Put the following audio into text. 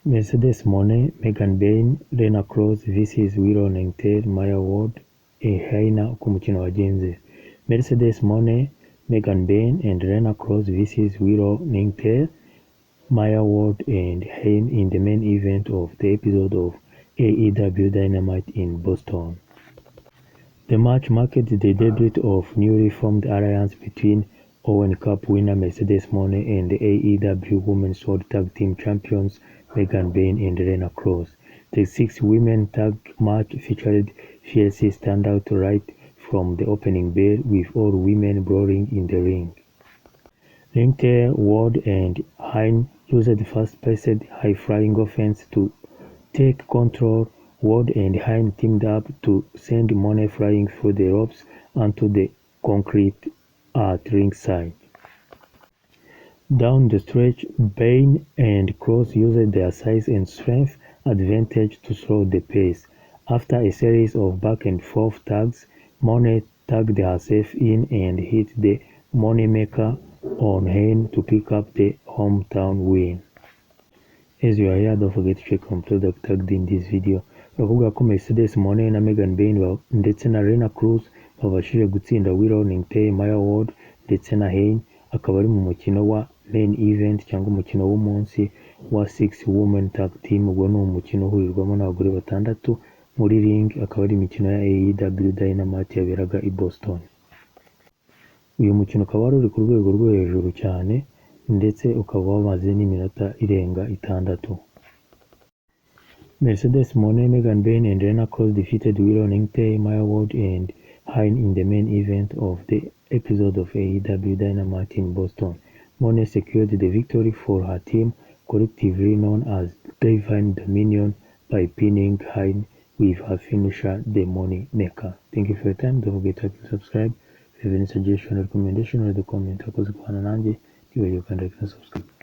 Mercedes Moné, Bayne Lena Kross vs Willow Nightingale, Maya Ward, Hyan ku mukino wagenze. Mercedes Moné, Bayne and Lena Kross vs Willow Nightingale, Maya Ward and Hyan in the main event of the episode of AEW Dynamite in Boston. The match marked the debut of newly formed alliance between Owen Cup winner Mercedes Moné and the AEW Women's World Tag Team Champions Bayne and Lena Kross. The 6-women tag match featured fierce standout right from the opening bell, with all women brawling in the ring. Nightingale, Ward and Hyan used fast-paced, high-flying offense to take control. Ward and Hyan teamed up to send Moné flying through the ropes onto the concrete at ringside. Down the stretch, Bayne and Kross used their size and strength advantage to slow the pace. After a series of back-and-forth tags, Moné tagged herself in and hit the Moneymaker on Hyan to pick up the hometown win. As you are here, don't forget to check on product tagged in this video. Baravuga ko Mercedes Moné na Bayne ndetse na Lena Kross babashije gutsinda Willow Nightingale, Maya Ward ndetse na Hyan, akaba ari mu mukino wa main event cyangwa umukino w'umunsi wa 6-women tag team. Ubwo ni umukino uhurirwamo n'abagore batandatu muri ring, akaba ari imikino ya AEW Dynamite yaberaga i Boston. Uyu mukino ukaba wari uri ku rwego rwo hejuru cyane ndetse ukaba wamaze n'iminota irenga 6. Mercedes Moné, Bayne and Lena Kross defeated Willow Nightingale, Maya Ward and Hyan in the main event of the episode of AEW Dynamite in Boston. Moné secured the victory for her team, collectively known as Divine Dominion, by pinning Hyan with her finisher, the Moneymaker. Thank you for your time. Don't forget to subscribe. If you have any suggestion or recommendation, or the comment, you can like and subscribe.